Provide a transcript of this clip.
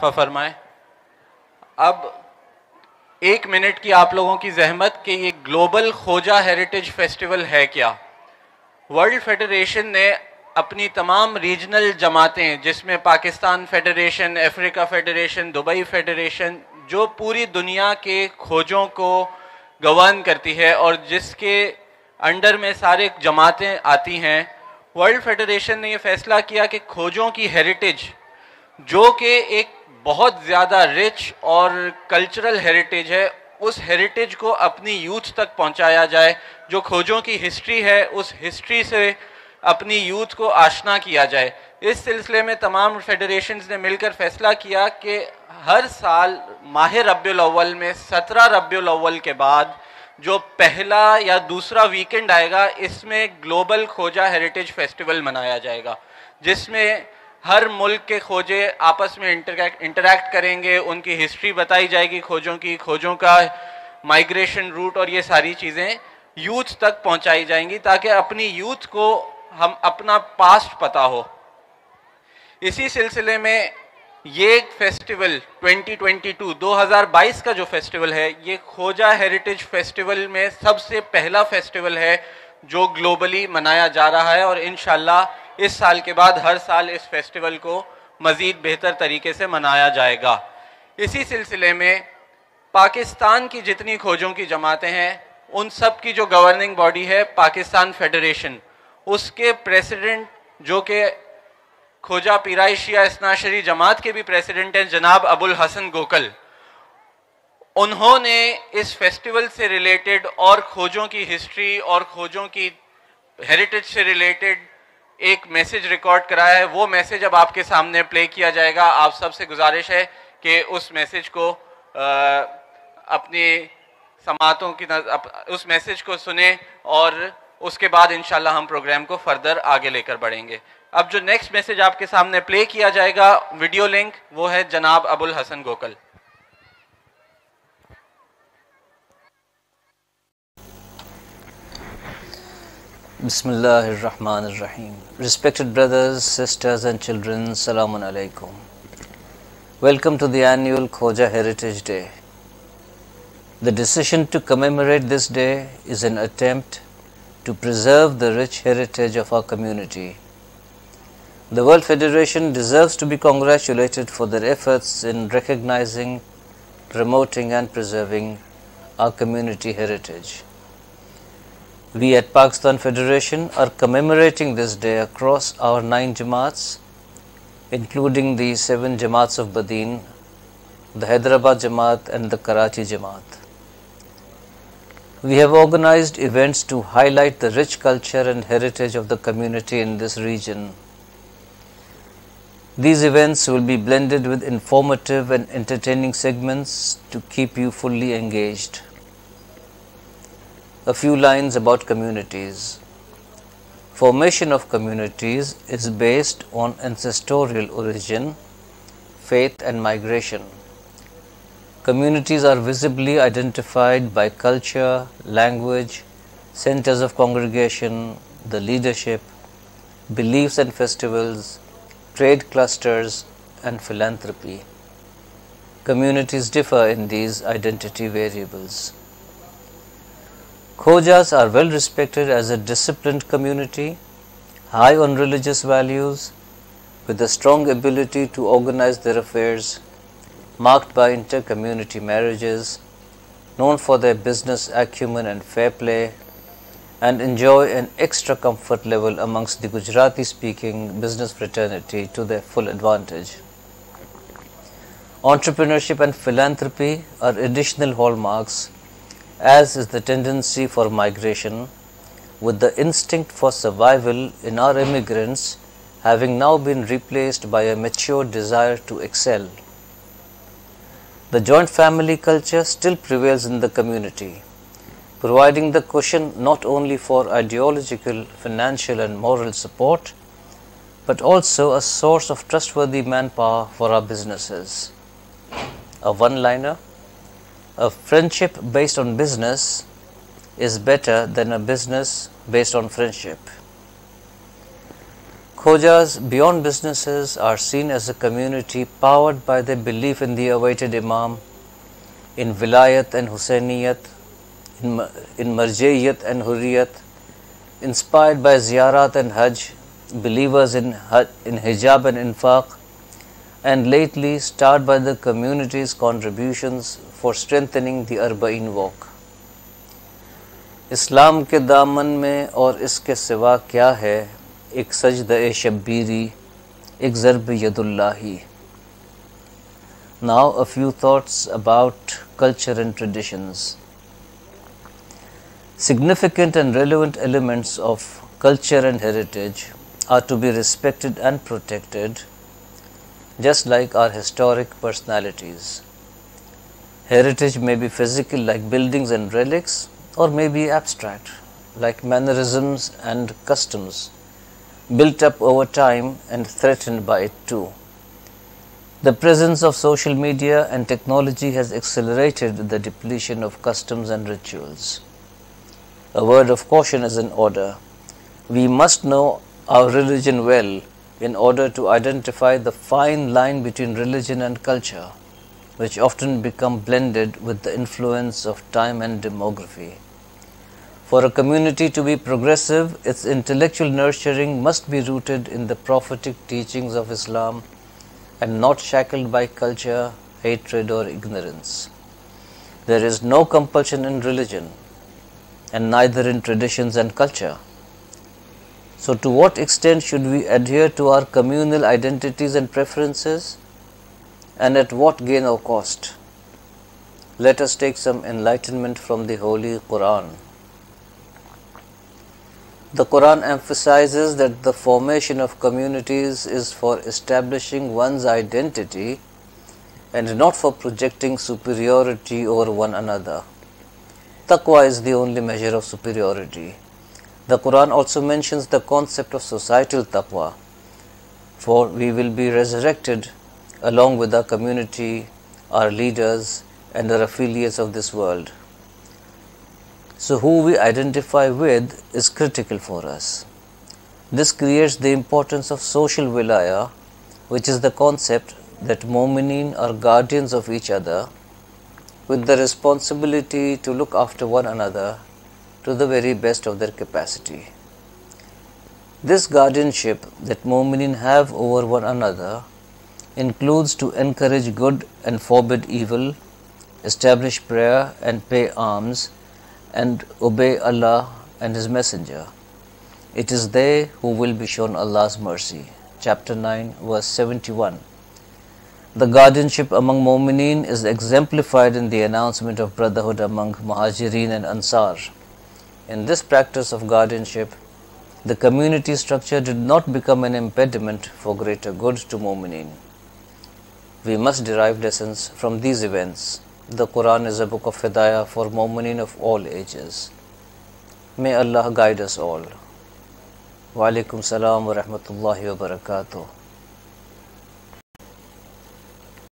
फरमाएं। अब 1 मिनट की आप लोगों की जहमत कि ये ग्लोबल खोजा हेरिटेज फेस्टिवल है क्या। वर्ल्ड फेडरेशन ने अपनी तमाम रीजनल जमातें, जिसमें Pakistan federation, Africa federation, Dubai federation, जो पूरी दुनिया के खोजों को गवर्न करती है और जिसके अंडर में सारे जमातें आती हैं, वर्ल्ड फेडरेशन ने यह फैसला किया कि खोजों की हेरिटेज, जो कि एक बहुत ज़्यादा रिच और कल्चरल हेरिटेज है, उस हेरिटेज को अपनी यूथ तक पहुंचाया जाए। जो खोजों की हिस्ट्री है, उस हिस्ट्री से अपनी यूथ को आशना किया जाए। इस सिलसिले में तमाम फेडरेशंस ने मिलकर फैसला किया कि हर साल माह रब्बिउल अव्वल में 17 रब्बिउल अव्वल के बाद जो पहला या दूसरा वीकेंड आएगा, इसमें ग्लोबल खोजा हेरिटेज फेस्टिवल मनाया जाएगा, जिसमें हर मुल्क के खोजे आपस में इंटरैक्ट करेंगे, उनकी हिस्ट्री बताई जाएगी, खोजों का माइग्रेशन रूट और ये सारी चीज़ें यूथ तक पहुंचाई जाएंगी, ताकि अपनी यूथ को हम अपना पास्ट पता हो। इसी सिलसिले में ये फेस्टिवल 2022 का जो फेस्टिवल है, ये खोजा हेरिटेज फेस्टिवल में सबसे पहला फेस्टिवल है जो ग्लोबली मनाया जा रहा है, और इंशाल्लाह इस साल के बाद हर साल इस फेस्टिवल को मज़ीद बेहतर तरीके से मनाया जाएगा। इसी सिलसिले में पाकिस्तान की जितनी खोजों की जमातें हैं, उन सब की जो गवर्निंग बॉडी है पाकिस्तान फेडरेशन, उसके प्रेसिडेंट जो कि खोजा पीराई शिया इस्नाशरी जमात के भी प्रेसिडेंट हैं, जनाब अबुल हसन गोकल, उन्होंने इस फेस्टिवल से रिलेटेड और खोजों की हिस्ट्री और खोजों की हेरिटेज से रिलेटेड एक मैसेज रिकॉर्ड कराया है। वो मैसेज अब आपके सामने प्ले किया जाएगा। आप सबसे गुजारिश है कि उस मैसेज को अपनी समातों की उस मैसेज को सुने और उसके बाद इंशाल्लाह हम प्रोग्राम को फर्दर आगे लेकर बढ़ेंगे। अब जो नेक्स्ट मैसेज आपके सामने प्ले किया जाएगा, वीडियो लिंक, वो है जनाब Abul Hasan Gokal. Bismillahirrahmanirrahim. Respected brothers, sisters and children, Assalamu alaikum. Welcome to the annual Khoja Heritage Day. The decision to commemorate this day is an attempt to preserve the rich heritage of our community. The World Federation deserves to be congratulated for their efforts in recognizing, promoting and preserving our community heritage. We at Pakistan Federation are commemorating this day across our 9 Jamaats, including the 7 Jamaats of Badin, the Hyderabad Jamaat and the Karachi Jamaat. We have organized events to highlight the rich culture and heritage of the community in this region. These events will be blended with informative and entertaining segments to keep you fully engaged. A few lines about communities. Formation of communities is based on ancestral origin, faith and migration. Communities are visibly identified by culture, language, centers of congregation, the leadership, beliefs and festivals, trade clusters and philanthropy. Communities differ in these identity variables. Khojas are well respected as a disciplined community, high on religious values, with a strong ability to organize their affairs, marked by inter-community marriages, known for their business acumen and fair play, and enjoy an extra comfort level amongst the Gujarati-speaking business fraternity to their full advantage. Entrepreneurship and philanthropy are additional hallmarks, as is the tendency for migration, with the instinct for survival in our immigrants having now been replaced by a mature desire to excel. The joint family culture still prevails in the community, providing the cushion not only for ideological, financial and moral support, but also a source of trustworthy manpower for our businesses. A one-liner: a friendship based on business is better than a business based on friendship. Khojas beyond businesses are seen as a community powered by their belief in the awaited Imam, in Vilayat and Husainiyat, in Marjiyat and Hurriyat, inspired by Ziyarat and Hajj, believers in hijab and infaq, and lately starred by the community's contributions for strengthening the Arba'in walk. इस्लाम के दामन में और इसके सिवा क्या है, एक सजदा शब्बीरी, एक ज़र्ब यदुल्लाही. Now a few thoughts about culture and traditions. Significant and relevant elements of culture and heritage are to be respected and protected, just like our historic personalities. Heritage may be physical like buildings and relics, or may be abstract like mannerisms and customs built up over time and threatened by it too. The presence of social media and technology has accelerated the depletion of customs and rituals. A word of caution is in order. We must know our religion well in order to identify the fine line between religion and culture, which often become blended with the influence of time and demography. For a community to be progressive, its intellectual nurturing must be rooted in the prophetic teachings of Islam and not shackled by culture, hatred or ignorance. There is no compulsion in religion and neither in traditions and culture. So to what extent should we adhere to our communal identities and preferences, and at what gain or cost? Let us take some enlightenment from the Holy Quran. The Quran emphasizes that the formation of communities is for establishing one's identity and not for projecting superiority over one another. Taqwa is the only measure of superiority. The Quran also mentions the concept of societal taqwa, for we will be resurrected along with our community, our leaders and our affiliates of this world. So who we identify with is critical for us. This creates the importance of social wilaya, which is the concept that mu'mineen are guardians of each other with the responsibility to look after one another to the very best of their capacity. This guardianship that mu'mineen have over one another includes to encourage good and forbid evil, establish prayer and pay alms, and obey Allah and His Messenger. It is they who will be shown Allah's mercy. Chapter 9, verse 71. The guardianship among mu'mineen is exemplified in the announcement of brotherhood among Muhajirin and Ansar. In this practice of guardianship, the community structure did not become an impediment for greater good to mu'mineen. We must derive lessons from these events. The Quran is a book of hidayah for mu'mineen of all ages. May Allah guide us all. Wa alaikum salam wa rahmatullahi wa barakatuh.